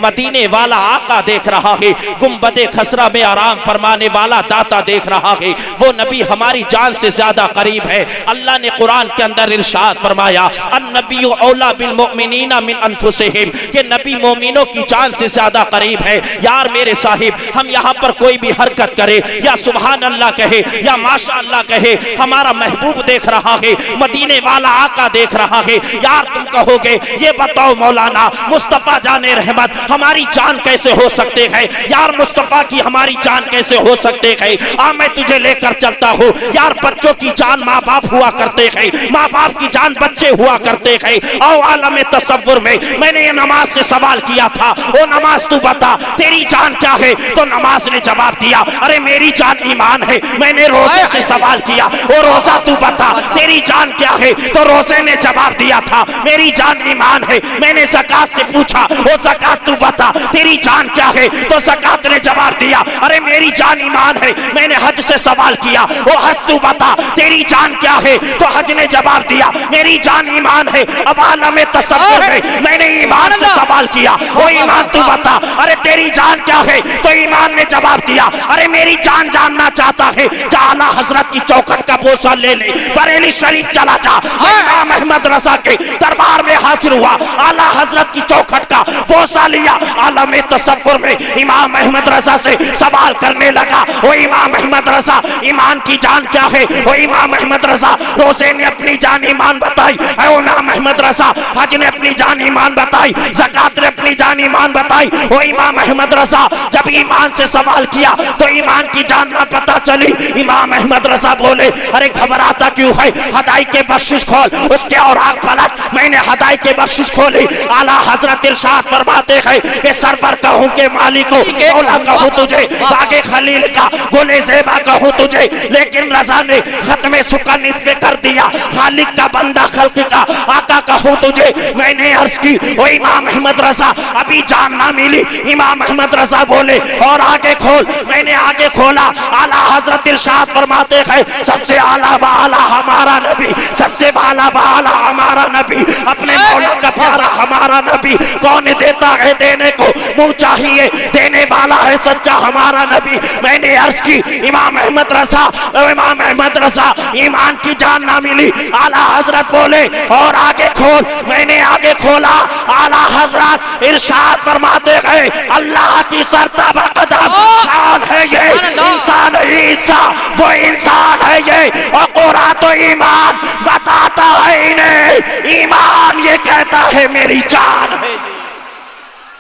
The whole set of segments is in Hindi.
मदीने वाला आका देख रहा है, गुंबदे खसरा में आराम फरमाने वाला दाता देख रहा है। वो नबी हमारी जान से ज्यादा करीब है। अल्लाह ने कुरान के अंदर इरशाद फरमाया, अन्नबिय्यु औला बिल मुमिनीना मिन अनफुसिहिम, कि नबी मोमिनों की जान से ज्यादा करीब है। यार मेरे साहिब, हम यहाँ पर कोई भी हरकत करे या सुभान अल्लाह कहे या माशा अल्लाह कहे, हमारा महबूब देख रहा है, मदीने वाला आका देख रहा है। यार तुम कहोगे ये बताओ मौलाना, मुस्तफा जाने रहमत हमारी जान कैसे हो सकते हैं? यार मुस्तफा की हमारी जान कैसे हो सकते हैं? मैं तुझे लेकर चलता हूँ। यार बच्चों की जान माँ बाप हुआ करते हैं, माँ बाप की जान बच्चे हुआ करते हैं। और आलम तसव्वुर में मैंने ये नमाज से सवाल किया था, ओ नमाज तू बता तेरी जान क्या है? तो नमाज ने जवाब दिया, अरे मेरी जान ईमान है। मैंने रोजे से सवाल किया, ओ रोजा तू बता तेरी जान क्या है? तो रोजे ने जवाब दिया था, मेरी जान ईमान है। मैंने ज़कात से पूछा, ओ ज़कात तू बता तेरी जान क्या है? तो ज़कात ने जवाब दिया, अरे मेरी जान ईमान है। मैंने हज से सवाल किया, ओ हज तू बता तेरी जान क्या है? तो हज ने जवाब दिया, मेरी जान ईमान है। अब आलम तसव्वुर में मैंने ईमान से सवाल किया, ओ ईमान तू बता अरे तेरी जान क्या है? तो ईमान ने जवाब दिया, अरे मेरी जान जानना चाहता है, जा आला हजरत की चौखट का बोसा ले ले, बरेली शरीफ चला जा। इमाम अहमद रजा के दरबार में हाजिर हुआ, आला हजरत की चौखट का बोसा लिया। आलम तसव्वुर में इमाम अहमद रजा से सवाल करने लगा, ओ इमाम अहमद रजा ईमान की जान क्या है? ओ इमाम अहमद रजा रोजे ने अपनी जान ईमान बताई, ओ इमाम अहमद रजा हज ने अपनी जान ईमान बताई, ज़कात ने अपनी जान ईमान बताई। ओ इमाम अहमद रजा जब ईमान से सवाल किया तो ईमान की जान ना पता चली। इमाम अहमद रजा बोले, अरे घबराता क्यों है? हदाई के बख्शिश खोल। उसके और आग पलट, मैंने हदाई के बख्शिश खोली। आला हजरत इरशाद फरमाते हैं कि सरवर कहूँ के मालिक को, मौला कहूँ तुझे, बागे खलील का गोले ज़ेबा कहूँ तुझे। लेकिन रजा ने खत्मे सुकन इस पे कर दिया, खालिक का बंदा खल्क का आका कहूँ तुझे। मैंने अर्ज की, ओ इमाम अहमद रजा अभी जान ना मिली। इमाम अहमद रजा बोले, और आगे खोल। मैंने आगे खोला, आला हजरत इरशाद फरमाते हैं, सबसे आला वाला हमारा नबी, सबसे वाला वाला हमारा नबी, अपने मौला का प्यारा हमारा नबी। कौन देता है देने को मुंह चाहिए, देने वाला है सच्चा हमारा नबी। मैंने अर्ज की, इमाम अहमद रजा, इमाम अहमद रजा ईमान की जान ना मिली। आला हजरत बोले, और आगे खोल। मैंने आगे खोला, आला हजरत इरशाद फरमाते हैं, अल्लाह की सरतबा कदम शान है ये, इंसान ईसा वो इंसान है ये। और कुरान तो ईमान बताता है इन्हें, ईमान ये कहता है मेरी जान है।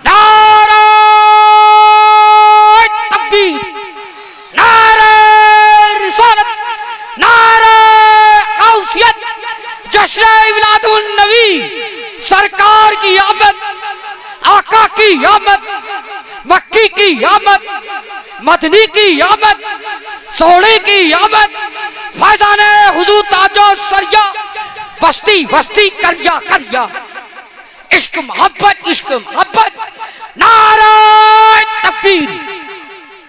नारे तकबीर, नारे रिसालत, नारे गौसियत, जश्न विलादुन नबी, सरकार की आमद, आका की आमद, मक्की की आमद, मदनी की आमद, सोने की आमद, फैजाने हुजूर ताजो सरिया, बस्ती बस्ती करिया करिया, इश्क मोहब्बत, नारे तकबीर।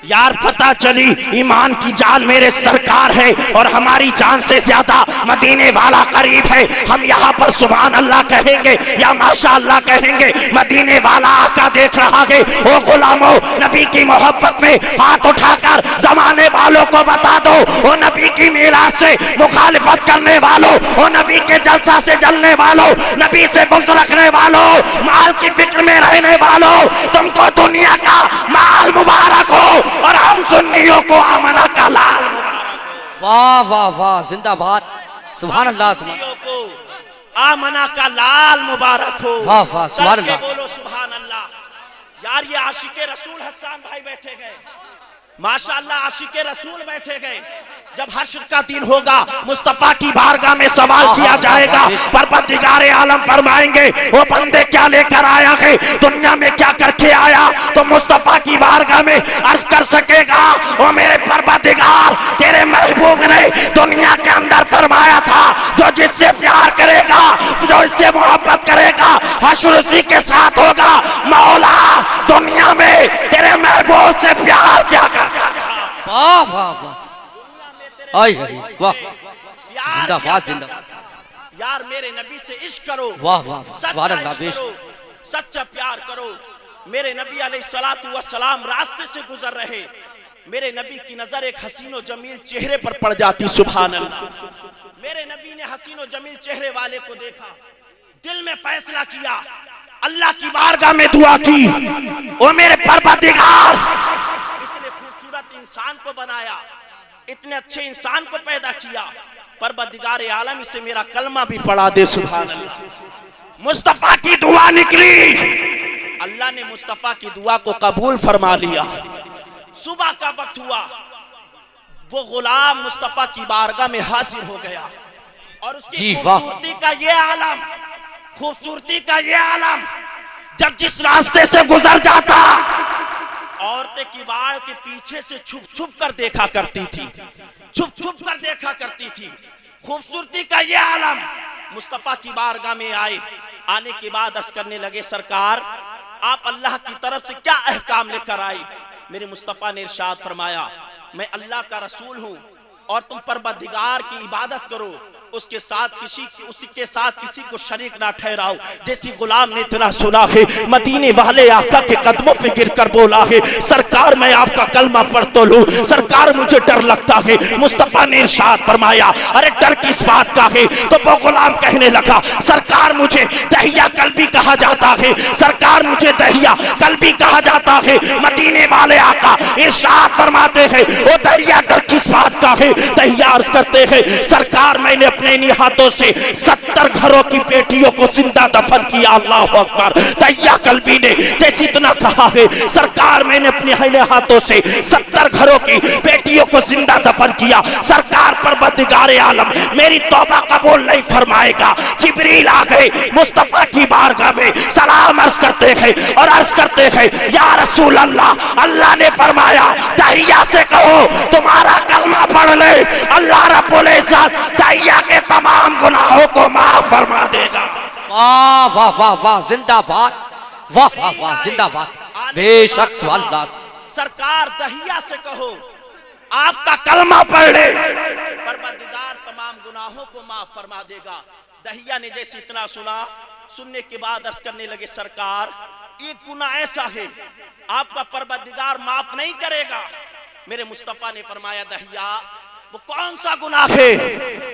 यार पता चली ईमान की जान मेरे सरकार है और हमारी जान से ज्यादा मदीने वाला करीब है। हम यहाँ पर सुभान अल्लाह कहेंगे या माशा अल्लाह कहेंगे, मदीने वाला आका देख रहा है। ओ गुलामों, नबी की मोहब्बत में हाथ उठाकर जमाने वालों को बता दो, ओ नबी की मीलाद से मुखालिफत करने वालों, ओ नबी के जलसा से जलने वालों, नबी से बुग़्ज़ रखने वालों, माल की फिक्र में रहने वालों, तुमको दुनिया का माल मुबारक हो और हम सुन्नियों को आमना का लाल मुबारक। वाह वाह वाह, जिंदाबाद, सुभान अल्लाह, सुन्नियों को आमना का लाल मुबारक हो। वाह वाह, सुभान अल्लाह, बोलो सुभान अल्लाह। यार ये आशिके रसूल हसन भाई बैठे गए, माशाअल्लाह आशिके रसूल बैठे गए। जब हश्र का दिन होगा, मुस्तफा की बारगाह में सवाल किया जाएगा, परवरदिगारे आलम फरमाएंगे, वो बंदे क्या लेकर आया है, दुनिया में क्या करके आया? तो मुस्तफा की बारगाह में अर्ज कर सकेगा, वो मेरे परवरदिगार तेरे महबूब ने दुनिया के अंदर फरमाया था, जो जिससे प्यार करेगा, जो इससे मोहब्बत करेगा, हश्र उसी के साथ होगा। मौला दुनिया में तेरे महबूब से प्यार क्या करता था? वाह वाह वाह, आई वाह, जिंदाबाद जिंदाबाद। यार मेरे नबी से इश्क करो, वाह वाह, सुभान अल्लाह, सच्चा प्यार करो। मेरे नबी अलैहिस्सलातु वस्सलाम रास्ते से गुजर रहे, मेरे नबी की नजर एक हसीनो जमील चेहरे पर पड़ जाती। सुभान अल्लाह। मेरे नबी ने हसीनो जमील चेहरे वाले को देखा, दिल में फैसला किया, अल्लाह की बारगाह में दुआ की, ओ मेरे परवरदिगार, इतने खूबसूरत इंसान को बनाया, इतने अच्छे इंसान को पैदा किया, परवरदिगार आलम इसे मेरा कलमा भी पढ़ा दे। सुभान अल्लाह। मुस्तफा की दुआ निकली, अल्लाह ने मुस्तफा की दुआ को कबूल फरमा लिया। सुबह का वक्त हुआ, वो गुलाम मुस्तफा की बारगाह में हाजिर हो गया और उसकी खूबसूरती का ये आलम, खूबसूरती का ये आलम, जब जिस रास्ते से गुजर जाता औरतें किवाड़ के पीछे से छुप छुप कर देखा करती थी, छुप छुप कर देखा करती थी। खूबसूरती का ये आलम मुस्तफा की बारगाह में आए, आने के बाद अर्ज करने लगे, सरकार आप अल्लाह की तरफ से क्या अहकाम लेकर आई? मेरे मुस्तफा ने इरशाद फरमाया, मैं अल्लाह का रसूल हूँ और तुम परवरदिगार की इबादत करो, उसके साथ उसके साथ किसी को शरीक ना ठहराओ। जैसी गुलाम ने इतना सुना है, मदीने वाले आका के कदमों पे गिरकर बोला है, सरकार मैं आपका कलमा पढ़ तो लूं, सरकार मुझे डर लगता है। मुस्तफा ने इरशाद फरमाया, अरे डर किस बात का है? तो वो गुलाम कहने लगा, सरकार मुझे दहिया कल्बी कहा जाता है, सरकार मुझे दहिया कल्बी कहा जाता है। मदीने वाले आका इरशाद फरमाते हैं, वो दहिया डर किस बात का है? दहिया अर्ज करते हैं, सरकार मैंने अपने हाथों से 70 घरों की बेटियों को जिंदा दफन किया। अल्लाह अकबर। दहिया कल्बी ने जैसे इतना कहा है, सरकार मैंने अपने हाथों से 70 घरों की बेटियों को जिंदा दफन किया, सरकार परवरदिगार आलम मेरी तौबा कबूल नहीं फरमाएगा। जिब्रील आ गए मुस्तफा की बारगाह में, सलाम अर्ज करते हैं और अर्ज करते हैं, या रसूल अल्लाह, अल्लाह ने फरमाया दहिया से कहो तुम्हारा कलमा पढ़ ले, अल्लाह रब्बुल इज्जत दहिया के तमाम गुनाहों को माफ फरमा देगा। वाह वाह वाह वाह, जिंदाबाद, वाह वाह वाह, जिंदाबाद, बेशक अल्लाह। सरकार दहिया से कहो आपका कलमा पढ़ ले, परवरदिगार तमाम गुनाहों को माफ फरमा देगा। दहिया ने जैसे इतना सुना, सुनने के बाद अर्ज करने लगे, सरकार एक गुनाह ऐसा है आपका परवरदिगार माफ नहीं करेगा। मेरे मुस्तफा ने फरमाया, दहिया वो कौन सा गुनाह है?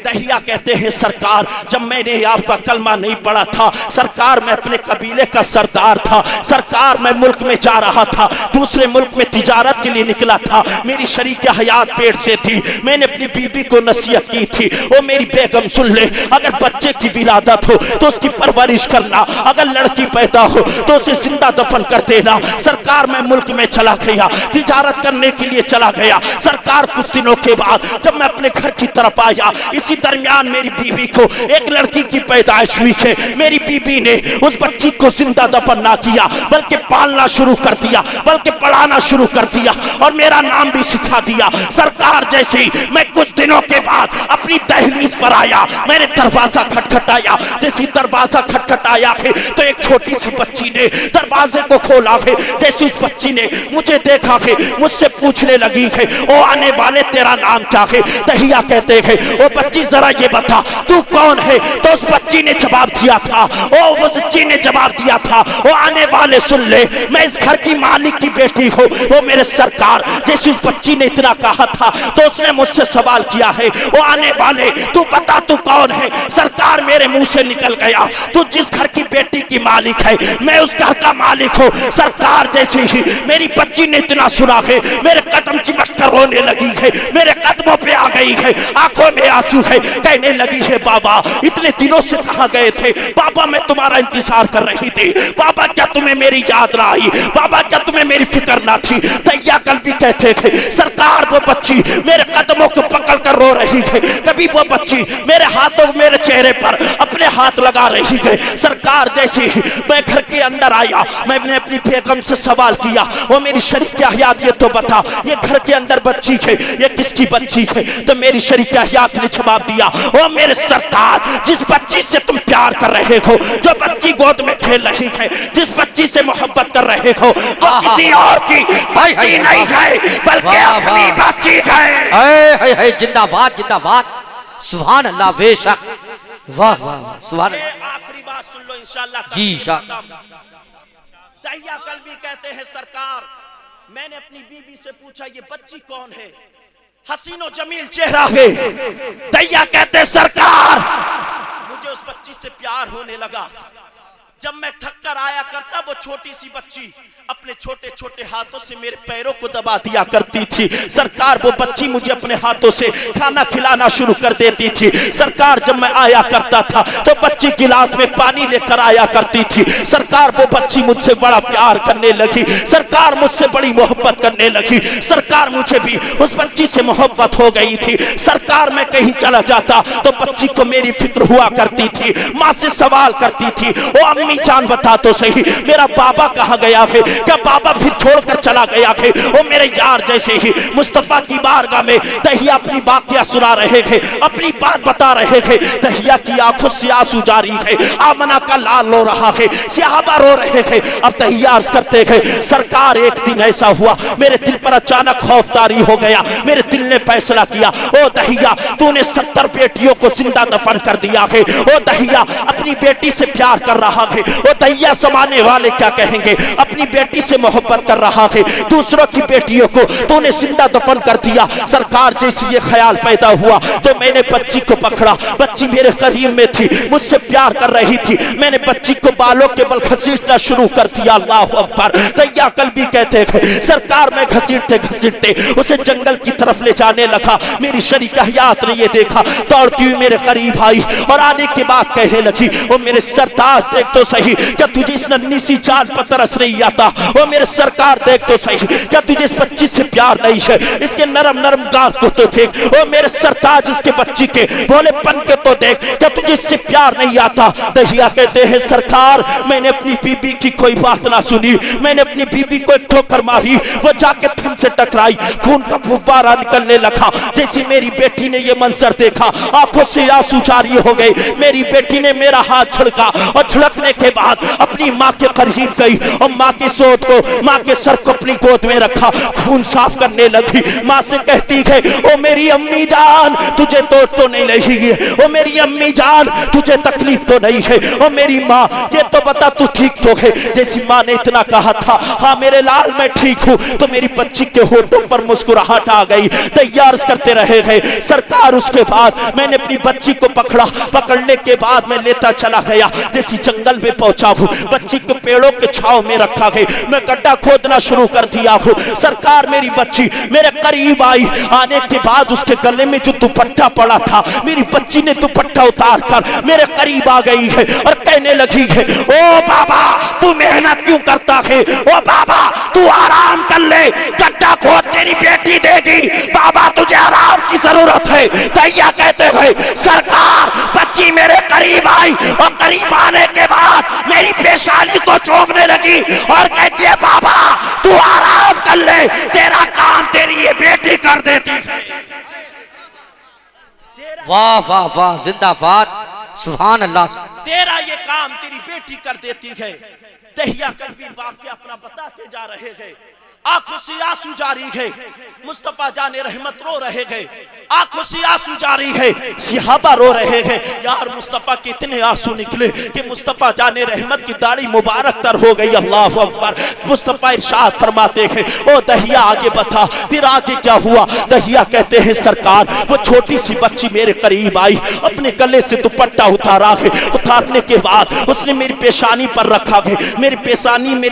दहिया कहते हैं, सरकार जब मैंने आपका कलमा नहीं पढ़ा था, सरकार मैं अपने कबीले का सरदार था, सरकार मैं मुल्क में जा रहा था, दूसरे मुल्क में तिजारत के लिए निकला था, मेरी शरीक हयात पेट से थी, मैंने अपनी बीबी को नसीहत की थी, वो मेरी बेगम सुन ले, अगर बच्चे की विलादत हो तो उसकी परवरिश करना, अगर लड़की पैदा हो तो उसे जिंदा दफन कर देना। सरकार मैं मुल्क में चला गया, तिजारत करने के लिए चला गया। सरकार कुछ दिनों के बाद जब मैं अपने घर की तरफ आया, इसी दरमियान मेरी बीवी को एक लड़की की पैदाइश हुई है। मेरी बीवी ने उस बच्ची को जिंदा दफन ना किया, बल्कि पालना शुरू कर दिया, बल्कि पढ़ाना शुरू कर दिया और मेरा नाम भी सिखा दिया। सरकार जैसे ही मैं कुछ दिनों के बाद अपनी दहलीज पर आया, मैंने दरवाजा खटखटाया, जैसे दरवाजा खटखटाया है तो एक छोटी सी बच्ची ने दरवाजे को खोला है। जैसे उस बच्ची ने मुझे देखा है, मुझसे पूछने लगी है, ओ आने वाले तेरा नाम क्या है? दहिया कहते हैं, ओ बच्ची जरा ये बता तू कौन है? तो उस बच्ची ने जवाब दिया था, ओ बच्ची ने जवाब दिया था, ओ आने वाले सुन ले, मैं इस घर की मालिक की बेटी हूँ। वो मेरे सरकार जैसे उस बच्ची ने इतना कहा था तो उसने मुझसे सवाल किया है, ओ आने वाले तू बता तू कौन है? सरकार मेरे मुंह से निकल गया, तू जिस घर की बेटी की मालिक है मैं उस घर का मालिक हूँ। सरकार जैसे ही मेरी बच्ची ने इतना सुना है, मेरे कदम चिपक कर रोने लगी है, मेरे कदमों पे आ गई है, आंखों में आंसू है, कहने लगी है, बाबा इतने दिनों से कहाँ गए थे? बाबा मैं तुम्हारा इंतजार कर रही थी, बाबा क्या तुम्हें मेरी याद ना आई? बाबा क्या तुम्हें मेरी फिक्र ना थी? दहिया कल्बी कहते थे, सरकार वो बच्ची मेरे कदमों को पकड़ कर रो रही है, कभी वो बच्ची मेरे हाथों मेरे चेहरे पर अपने हाथ लगा रही है। सरकार जैसे ही मैं घर के अंदर आया, मैंने अपनी बेगम से सवाल किया, वो मेरी शरीक क्या हयात ये तो बता, ये घर के अंदर बच्ची है ये किसकी बच्ची है? तो मेरी शरीक हयात ने जवाब दिया, ओ मेरे सरकार जिस बच्ची से तुम प्यार कर रहे हो, जो बच्ची गोद में खेल रही है, जिस बच्ची से मोहब्बत कर रहे हो, वो किसी और की बच्ची नहीं है बल्कि अपनी बच्ची है। जिंदाबाद जिंदाबाद, सुभान अल्लाह, बेशक, वाह वाह वाह, सुभान अल्लाह। आखिरी बात सुन लो इंशाअल्लाह जी शाह। दहिया कल्बी कहते हैं सरकार, मैंने अपनी बीबी से पूछा ये बच्ची कौन है, हसीनो जमील चेहरा है। दहिया कहते सरकार, मुझे उस बच्ची से प्यार होने लगा। जब मैं थक कर आया करता वो छोटी सी बच्ची अपने छोटे छोटे हाथों से मेरे पैरों को दबा दिया करती थी। सरकार वो बच्ची मुझे अपने हाथों से खाना खिलाना शुरू कर देती थी। सरकार जब मैं आया करता था तो बच्ची गिलास में पानी लेकर आया करती थी। सरकार वो बच्ची मुझसे बड़ा प्यार करने लगी। सरकार मुझसे बड़ी मोहब्बत करने लगी। सरकार मुझे भी उस बच्ची से मोहब्बत हो गई थी। सरकार मैं कहीं चला जाता तो बच्ची को मेरी फिक्र हुआ करती थी। माँ से सवाल करती थी, ओ अम्मी जान बता तो सही मेरा बाबा कहाँ गया है, क्या बाबा फिर छोड़कर चला गया है। वो मेरे यार जैसे ही मुस्तफा की बारगाह में दहिया अपनी बातियां सुना रहे थे, अपनी बात बता रहे थे। दहिया की आंखों से आंसू जारी है, आमना का लाल रो रहा है, सहाबा रो रहे थे। अब दहिया अर्ज करते थे सरकार एक दिन ऐसा हुआ मेरे दिल पर अचानक खौफ तारी हो गया। मेरे दिल ने फैसला किया, ओ दहिया तूने 70 बेटियों को जिंदा दफन कर दिया है। ओ दहिया अपनी बेटी से प्यार कर रहा है। ओ दहिया समाने वाले क्या कहेंगे, अपनी बेटी से मोहब्बत कर रहा है, दूसरों की बेटियों को तूने जिंदा दफन कर दिया। सरकार जैसे ये ख्याल पैदा हुआ तो मैंने बच्ची को पकड़ा। बच्ची मेरे करीब में थी, मुझसे प्यार कर रही थी। मैंने बच्ची को बालों के बल घसीटना शुरू कर दिया। अल्लाह अकबर। दहिया कल्बी कहते थे सरकार मैं घसीटते घसीटते उसे जंगल की तरफ ले जाने लगा। मेरी शरीका हयात ने ये देखा, दौड़ती हुई मेरे करीब आई और आने के बाद कहने लगी, वो मेरे सरताज देख तो सही, क्या तुझे इस नन्ही सी जान पर तरस नहीं आता। वो मेरे सरकार देख तो सही, क्या तुझे इस बच्ची से प्यार नहीं है, इसके नरम नरम गाल को तो देख। वो मेरे सरताज इसके बच्ची के भोलेपन के तो देख, क्या तुझे इससे प्यार नहीं आता। दहिया कहते हैं सरकार मैंने अपनी बीबी की कोई बात ना सुनी। मैंने अपनी बीबी को एक ठोकर मारी, वो जाके थम से टकराई, खून का फुब्बारा निकलने लगा। जैसे मेरी बेटी ने ये मंजर देखा आंखों से आंसू जारी हो गए। मेरी बेटी ने मेरा हाथ छिड़का और छिड़कने के बाद अपनी माँ के करीब गई और माँ की सोच को, माँ के सर को अपनी गोद में रखा, खून साफ करने लगी। माँ से कहती है, ओ मेरी अम्मी जान तुझे तो नहीं लगी, ओ मेरी अम्मी जान तुझे तकलीफ तो नहीं है, ओ मेरी माँ ये तो बता तू ठीक तो है। जैसी माँ ने इतना कहा था, हाँ मेरे लाल मैं ठीक हूँ, तो मेरी बच्ची के होठों पर मुस्कुराहट आ गई। तैयार करते रहे गए सरकार। उसके बाद मैंने अपनी बच्ची को पकड़ा, पकड़ने के बाद मैं लेता चला गया। जैसी जंगल में पहुंचा हूँ, बच्ची को पेड़ों के छाव में रखा है, मैं गड्ढा खोदना शुरू कर दिया हूँ। सरकार मेरी बच्ची मेरे करीब आई, आने के बाद उसके गले में जो दुपट्टा पड़ा था, मेरी बच्ची ने दुपट्टा उतार कर मेरे करीब आ गई है और कहने लगी है, ओ बाबा तू मेहनत क्यों करता है, ओ बाबा तू आराम कर ले, गड्ढा खोद तेरी बेटी देगी, बाबा तुझे आराम की जरूरत है। दहिया कहते हैं सरकार बच्ची मेरे करीब आई और करीब आने के बाद मेरी पेशानी को चूमने लगी और कहती है, बाबा तू आराम कर ले, तेरा काम तेरी ये बेटी कर देती है। वाह वाह वाह, जिंदाबाद, सुभान अल्लाह। तेरा ये काम तेरी बेटी कर देती है। दहिया कल्बी वाक़या अपना बताते जा रहे हैं, आंखों से आंसू जारी है। मुस्तफा जाने रहमत रो रहे हैं, आंखों से आंसू जारी है। सहाबा रो रहे हैं, यार मुस्तफा के इतने आंसू निकले कि मुस्तफा जाने रहमत की दाढ़ी मुबारक तर हो गई। अल्लाह अकबर। मुस्तफा इरशाद फरमाते हैं, ओ दहिया आगे बता, फिर आगे क्या हुआ। दहिया कहते हैं सरकार वो छोटी सी बच्ची मेरे करीब आई, अपने गले से दुपट्टा उतारा है, उतारने के बाद उसने मेरी पेशानी पर रखा है, मेरी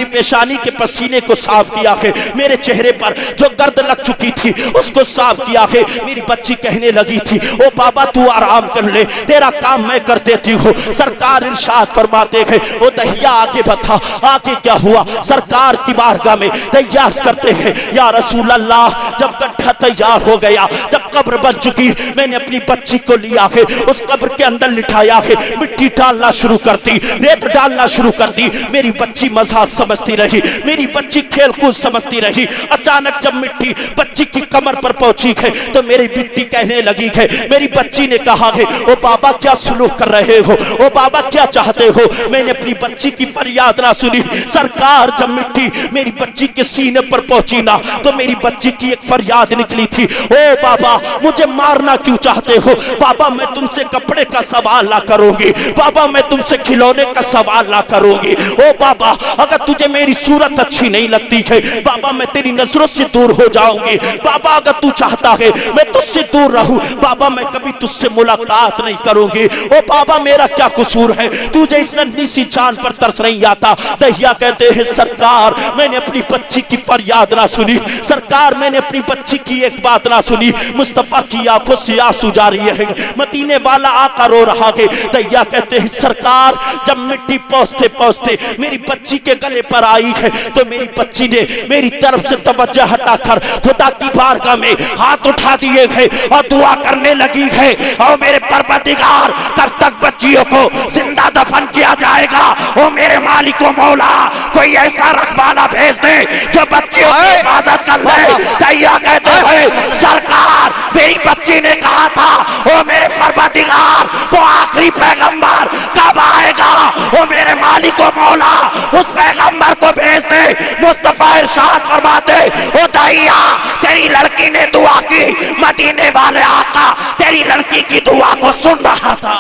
पेशानी के पसीने को साफ किया है, मेरे चेहरे पर जो गर्द लग चुकी थी उसको साफ किया है। मेरी बच्ची कहने लगी थी, ओ बाबा तू आराम कर ले, तेरा काम मैं कर देती हूँ। सरकार इरशाद फरमाते हैं, ओ दहिया आगे बता, आगे क्या हुआ। सरकार की बारगाह में तैयार करते हैं, या रसूल अल्लाह जब गड्ढा तैयार हो गया, जब कब्र बन चुकी, मैंने अपनी बच्ची को लिया है, उस कब्र के अंदर लिटाया है, मिट्टी डालना शुरू कर दी, रेत डालना शुरू कर दी। मेरी बच्ची मजाक समझती रही, मेरी बच्ची खेल कूद समझती घूमती रही। अचानक जब मिट्टी बच्ची की कमर पर पहुंची है तो मेरी बिट्टी कहने लगी है, मेरी बच्ची ने कहा है, ओ बाबा क्या सुलूक कर रहे हो, ओ बाबा क्या चाहते हो। मैंने अपनी बच्ची की फरियाद ना सुनी। सरकार जब मिट्टी मेरी बच्ची के सीने पर पहुंची ना तो मेरी बच्ची की एक फरियाद निकली थी, ओ बाबा मुझे मारना क्यों चाहते हो। बाबा मैं तुमसे कपड़े का सवाल ना करूंगी, बाबा मैं तुमसे खिलौने का सवाल ना करूंगी। ओ बाबा अगर तुझे मेरी सूरत अच्छी नहीं लगती है बाबा मैं तेरी नजरों से दूर हो जाऊंगी। बाबा अगर तू चाहता है मैं तुझसे दूर रहूं बाबा मैं कभी तुझसे मुलाकात नहीं करूंगी। ओ बाबा मेरा क्या कसूर है, तुझे इस नन्ही सी जान पर तरस नहीं आता। दहिया कहते हैं सरकार मैंने अपनी बच्ची की फरियाद ना सुनी, सरकार मैंने अपनी बच्ची की एक बात ना सुनी। मुस्तफा की आंखों से आंसू जारी है, मदीने वाला आका रो रहा है। दहिया कहते हैं सरकार जब मिट्टी पहुंचते पहुंचते मेरी बच्ची के गले पर आई है तो मेरी बच्ची ने मेरी तरफ से तवज्जो हटाकर खुदा की बारगाह में हाथ उठा दिए है और दुआ करने लगी है, और मेरे परवरदिगार कब तक बच्चियों को जिंदा दफन किया जाएगा। ओ मेरे मालिक ओ मौला कोई ऐसा रखवाला भेज दे जो बच्चियों की हिफाजत कर ले। दहिया कहते हैं सरकार मेरी बच्ची ने कहा था ओ मेरे परवरदिगार वो आखिरी पैगंबर कब आएगा। ओ मेरे मालिक ओ मौला उस पैगंबर को भेज दे। मुस्तफा इरशाद फरमाते ओ दहिया तेरी लड़की ने दुआ की, मदीने वाले आका तेरी लड़की की दुआ को सुन रहा था।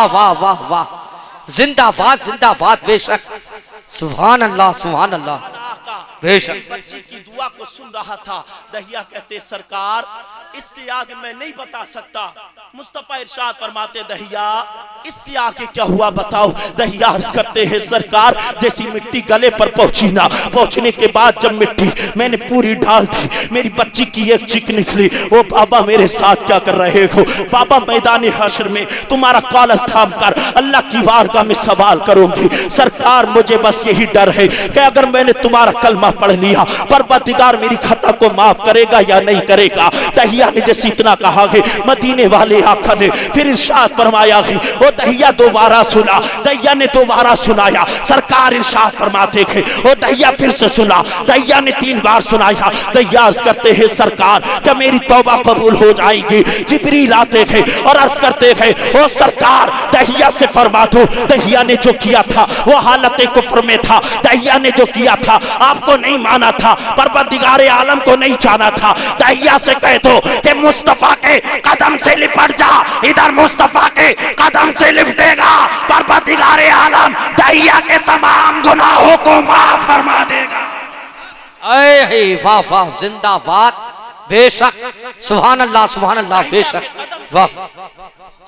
वाह वाह वाह जिंदाबाद जिंदाबाद बेशक सुभान अल्लाह सुभान अल्लाह बेशक बच्ची की दुआ को सुन रहा था। दहिया कहते सरकार इससे आगे मैं नहीं बता सकता। मुस्तफा इरशाद फरमाते दहिया इससे आगे क्या हुआ बताओ। दहिया अर्ज करते हैं सरकार जैसी मिट्टी गले पर पहुंची ना, पहुंचने के बाद जब मिट्टी मैंने पूरी डाल दी मेरी बच्ची की एक चीख निकली, ओ बाबा मेरे साथ क्या कर रहे हो। बाबा मैदान हश्र में तुम्हारा कॉलर थाम कर अल्लाह की बारगाह में सवाल करूंगी। सरकार मुझे बस यही डर है कि अगर मैंने तुम्हारा कलमा पढ़ लिया परवरदिगार मेरी खता को माफ करेगा या नहीं करेगा। दहिया ने जैसे इतना कहा है मदीने वाले आका ने फिर इरशाद फरमाया है ओ दहिया दोबारा सुना। दहिया ने दोबारा सुनाया, सरकार इरशाद फरमाते हैं ओ दहिया फिर से सुना। दहिया ने 3 बार सुनाया। दहिया अर्ज करते हैं सरकार क्या मेरी तौबा कबूल हो जाएगी। जिब्रील आते हैं और अर्ज करते हैं ओ सरकार दहिया से फरमा दो दहिया ने जो किया था वो हालत कुफ्र में था। दहिया ने जो किया था आपको नहीं माना था, परवरदिगार आलम को नहीं जाना था। दहिया से कह दो कि मुस्तफा के कदम से लिपट जा, इधर मुस्तफा के कदम से लिपटेगा परवरदिगार आलम दहिया के तमाम गुनाहों को माफ फरमा देगा। अरे वाह वाह जिंदाबाद बेशक सुभान अल्लाह बेशक वाह।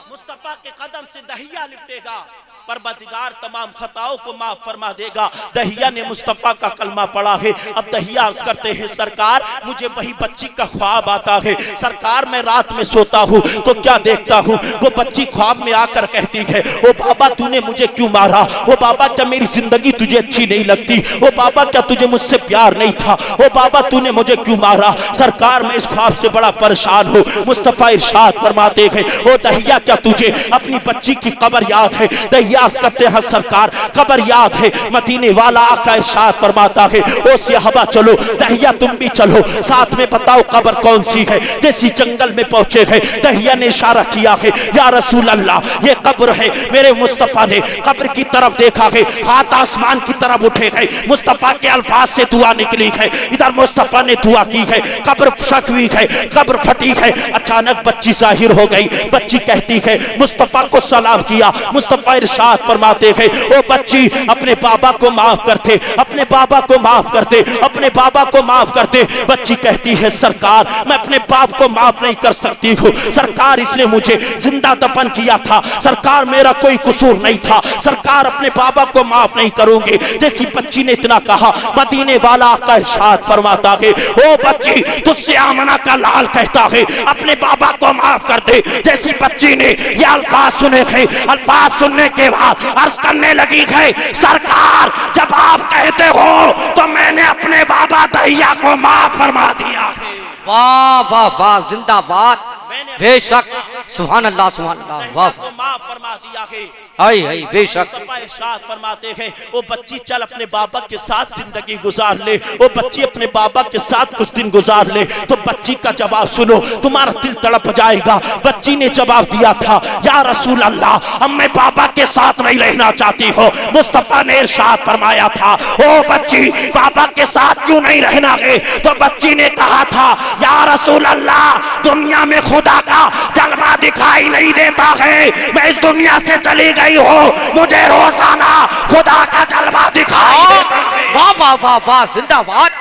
मुस्तफा के कदम से दहिया लिपटेगा परवरदिगार तमाम खताओं को माफ फरमा देगा। दहिया ने मुस्तफा का कलमा पढ़ा है। अब दहिया अर्ज करते हैं सरकार मुझे वही बच्ची का ख्वाब आता है। सरकार मैं रात में सोता हूँ तो क्या देखता हूँ वो बच्ची ख्वाब में आकर कहती है ओ बाबा तूने मुझे क्यों मारा, ओ बाबा क्या मेरी जिंदगी तुझे अच्छी नहीं लगती, ओ बाबा क्या तुझे मुझसे प्यार नहीं था, ओ बाबा तूने मुझे क्यों मारा। सरकार मैं इस ख्वाब से बड़ा परेशान हूँ। मुस्तफा इरशाद फरमाते हैं ओ दहिया क्या तुझे अपनी बच्ची की कब्र याद है। दहिया करते हैं सरकार कब्र याद है। मदीने वाला आका इरशाद फरमाता है ओ सहाबा चलो दहिया तुम भी चलो साथ में बताओ कब्र कौन सी है। जैसी जंगल में पहुंचे हैं दहिया ने इशारा किया है या रसूल अल्लाह ये कब्र है। मेरे मुस्तफा ने कब्र की तरफ देखा है, हाथ आसमान की तरफ उठे गए, मुस्तफा के अल्फाज से दुआ निकली है। इधर मुस्तफा ने दुआ की है, कब्र शक हुई है, कब्र फटी है। अचानक बच्ची जाहिर हो गई। बच्ची कहती है मुस्तफा को सलाम किया। मुस्तफा इरशाद फरमाते हैं ओ बच्ची अपने बाबा को माफ करते, अपने बाबा को माफ करते, अपने बाबा को माफ करते। बच्ची कहती है सरकार मैं अपने बाप को माफ नहीं कर सकती हूँ। सरकार इसने मुझे जिंदा दफन किया था, सरकार मेरा कोई कसूर नहीं था, सरकार अपने बाबा को माफ नहीं करूंगी। जैसी बच्ची ने इतना कहा मदीने वाला आका इरशाद फरमाता है ओ बच्ची तुझसे आमना का लाल कहता है अपने बाबा को माफ कर दे। जैसी बच्ची ने ये अल्फाज सुने थे, अल्फाज सुनने के बाद अर्ज करने लगी है सरकार जब आप कहते हो तो मैंने अपने बाबा दहिया को माफ फरमा दिया है। वाह वाह वाह जिंदाबाद मैंने बेशक सुभान अल्लाह सुभान अल्लाह वाह को माफ फरमा दिया है। आई आई बेशक मुस्तफा इरशाद फरमाते हैं वो बच्ची चल अपने बाबा के साथ जिंदगी गुजार ले, वो बच्ची अपने बाबा के साथ कुछ दिन गुजार ले। तो बच्ची का जवाब सुनो, तुम्हारा दिल तड़प जाएगा। बच्ची ने जवाब दिया था, या रसूल अल्लाह हम मैं बाबा के साथ नहीं रहना चाहती हो। मुस्तफा ने इरशाद फरमाया था, ओ बच्ची बाबा के साथ क्यों नहीं रहना है? तो बच्ची ने कहा था, या रसूल अल्लाह दुनिया में खुदा का जलवा दिखाई नहीं देता है, मैं इस दुनिया से चली गई हो, मुझे रोजाना खुदा का जलवा दिखाई देता है। वाह वाह वाह वाह जिंदाबाद।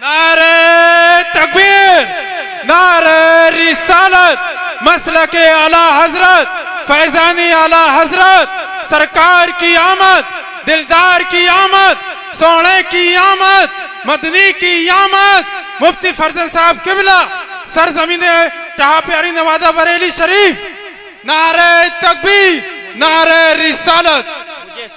नारे तकबीर, नारे रिसालत, मसलके आला हजरत फैजानी आला हजरत सरकार की आमद, दिलदार की आमद, सोने की आमद, मदनी की आमद, मुफ्ती फरजंद साहब किबला सरजमीन टाहा प्यारी नवादा बरेली शरीफ। नारे तकबीर, नारे रिसालत। मुझे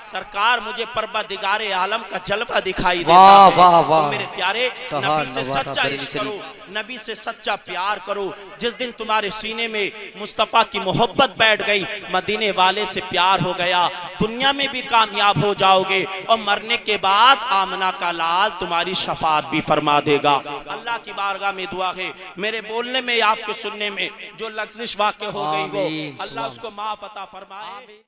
सरकार मुझे परवरदिगारे आलम का जलवा दिखाई देता वाह है। वाह वाह। तो मेरे प्यारे तहा नबी से नवादा सच्चा बरेली इश्क शरीफ। करो, नबी से सच्चा प्यार करो। जिस दिन तुम्हारे सीने में मुस्तफ़ा की मोहब्बत बैठ गई, मदीने वाले से प्यार हो गया, दुनिया में भी कामयाब हो जाओगे और मरने के बाद आमना का लाल तुम्हारी शफात भी फरमा देगा। अल्लाह की बारगाह में दुआ है, मेरे बोलने में आपके सुनने में जो लग़्ज़िश वाक़ हो गई हो, अल्लाह उसको माफ़ अता फरमाए।